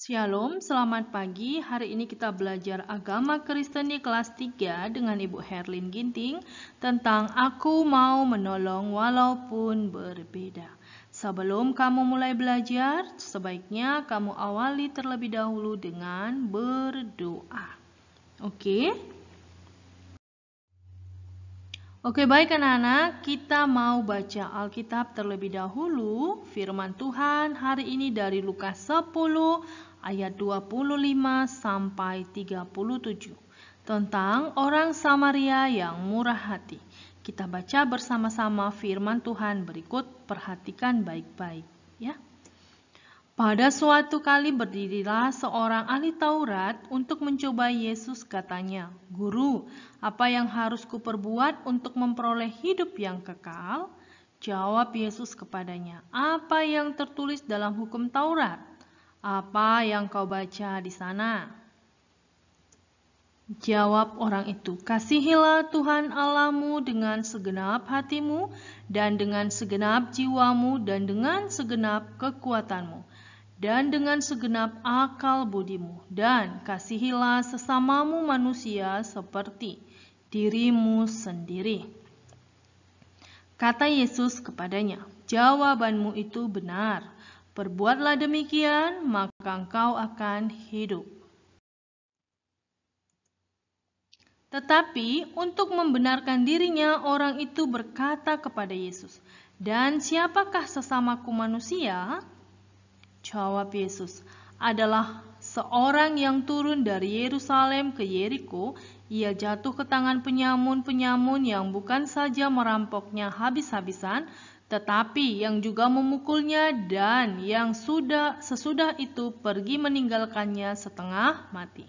Shalom, selamat pagi. Hari ini kita belajar agama Kristen di kelas 3 dengan Ibu Herlin Ginting tentang Aku Mau Menolong Walaupun Berbeda. Sebelum kamu mulai belajar, sebaiknya kamu awali terlebih dahulu dengan berdoa. Oke? Oke, baik anak-anak, kita mau baca Alkitab terlebih dahulu. Firman Tuhan hari ini dari Lukas 10 ayat 25 sampai 37 tentang orang Samaria yang murah hati. Kita baca bersama-sama firman Tuhan berikut, perhatikan baik-baik ya. Pada suatu kali berdirilah seorang ahli Taurat untuk mencoba Yesus, katanya, "Guru, apa yang harus kuperbuat untuk memperoleh hidup yang kekal?" Jawab Yesus kepadanya, "Apa yang tertulis dalam hukum Taurat? Apa yang kau baca di sana?" Jawab orang itu, "Kasihilah Tuhan Allahmu dengan segenap hatimu dan dengan segenap jiwamu dan dengan segenap kekuatanmu dan dengan segenap akal budimu, dan kasihilah sesamamu manusia seperti dirimu sendiri." Kata Yesus kepadanya, "Jawabanmu itu benar. Perbuatlah demikian, maka engkau akan hidup." Tetapi untuk membenarkan dirinya, orang itu berkata kepada Yesus, "Dan siapakah sesamaku manusia?" Jawab Yesus, "Adalah seorang yang turun dari Yerusalem ke Yeriko. Ia jatuh ke tangan penyamun-penyamun yang bukan saja merampoknya habis-habisan, tetapi yang juga memukulnya, dan yang sesudah itu pergi meninggalkannya setengah mati.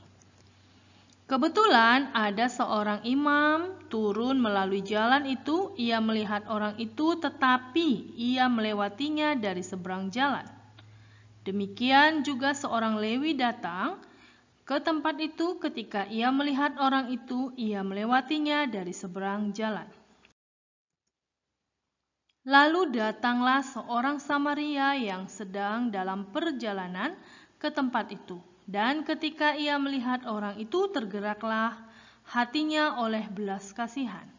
Kebetulan ada seorang imam turun melalui jalan itu. Ia melihat orang itu, tetapi ia melewatinya dari seberang jalan. Demikian juga seorang Lewi datang ke tempat itu. Ketika ia melihat orang itu, ia melewatinya dari seberang jalan. Lalu datanglah seorang Samaria yang sedang dalam perjalanan ke tempat itu. Dan ketika ia melihat orang itu, tergeraklah hatinya oleh belas kasihan.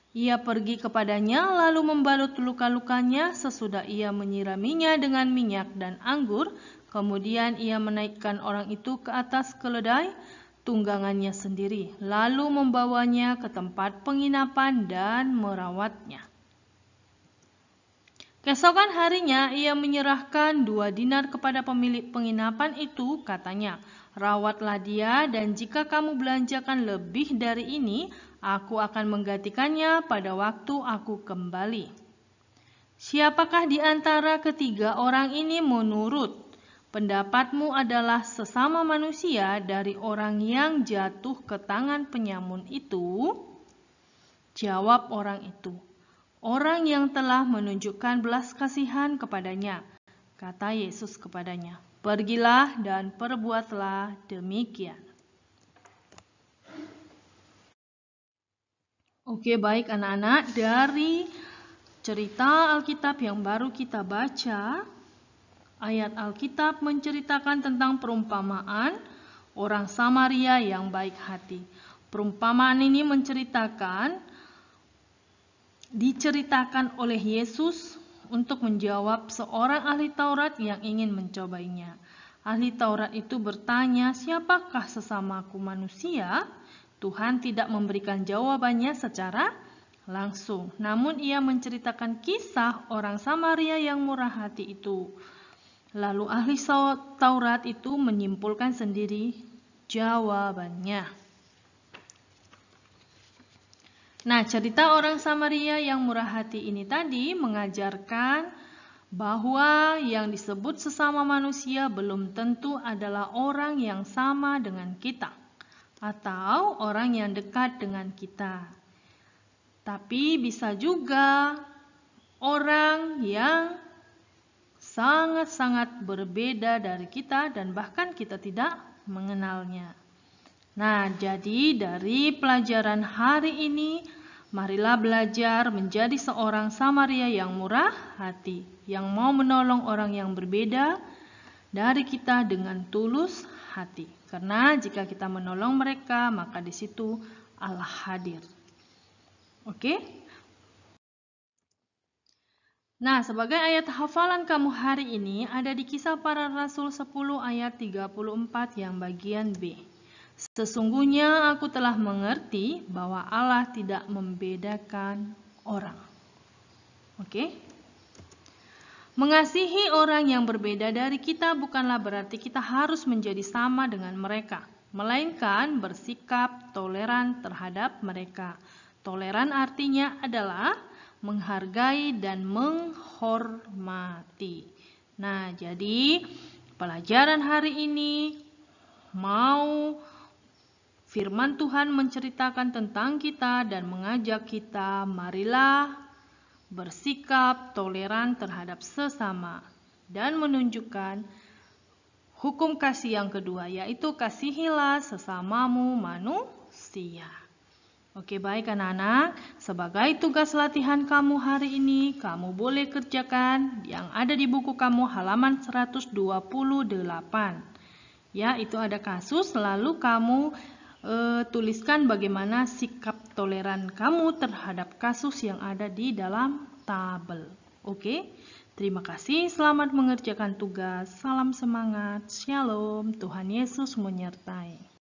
Ia pergi kepadanya lalu membalut luka-lukanya. Sesudah ia menyiraminya dengan minyak dan anggur, kemudian ia menaikkan orang itu ke atas keledai tunggangannya sendiri, lalu membawanya ke tempat penginapan dan merawatnya. Keesokan harinya ia menyerahkan 2 dinar kepada pemilik penginapan itu, katanya, "Rawatlah dia, dan jika kamu belanjakan lebih dari ini, aku akan menggantikannya pada waktu aku kembali." Siapakah di antara ketiga orang ini menurut pendapatmu adalah sesama manusia dari orang yang jatuh ke tangan penyamun itu? Jawab orang itu, "Orang yang telah menunjukkan belas kasihan kepadanya." Kata Yesus kepadanya, "Pergilah dan perbuatlah demikian." Oke, baik anak-anak, dari cerita Alkitab yang baru kita baca, ayat Alkitab menceritakan tentang perumpamaan orang Samaria yang baik hati. Perumpamaan ini diceritakan oleh Yesus untuk menjawab seorang ahli Taurat yang ingin mencobainya. Ahli Taurat itu bertanya, "Siapakah sesamaku manusia?" Tuhan tidak memberikan jawabannya secara langsung, namun ia menceritakan kisah orang Samaria yang murah hati itu. Lalu ahli Taurat itu menyimpulkan sendiri jawabannya. Nah, cerita orang Samaria yang murah hati ini tadi mengajarkan bahwa yang disebut sesama manusia belum tentu adalah orang yang sama dengan kita atau orang yang dekat dengan kita. Tapi bisa juga orang yang sangat-sangat berbeda dari kita dan bahkan kita tidak mengenalnya. Nah, jadi dari pelajaran hari ini, marilah belajar menjadi seorang Samaria yang murah hati, yang mau menolong orang yang berbeda dari kita dengan tulus hati. Karena jika kita menolong mereka, maka di situ Allah hadir. Oke? Nah, sebagai ayat hafalan kamu hari ini ada di Kisah Para Rasul 10 ayat 34 yang bagian B. Sesungguhnya aku telah mengerti bahwa Allah tidak membedakan orang. Oke? Mengasihi orang yang berbeda dari kita bukanlah berarti kita harus menjadi sama dengan mereka, melainkan bersikap toleran terhadap mereka. Toleran artinya adalah menghargai dan menghormati. Nah, jadi pelajaran hari ini mau firman Tuhan menceritakan tentang kita dan mengajak kita, marilah bersikap toleran terhadap sesama dan menunjukkan hukum kasih yang kedua, yaitu kasihilah sesamamu manusia. Oke, baik anak-anak, sebagai tugas latihan kamu hari ini, kamu boleh kerjakan yang ada di buku kamu halaman 128. Ya, itu ada kasus, lalu kamu tuliskan bagaimana sikap toleran kamu terhadap kasus yang ada di dalam tabel. Oke, terima kasih, selamat mengerjakan tugas, salam semangat, shalom, Tuhan Yesus menyertai.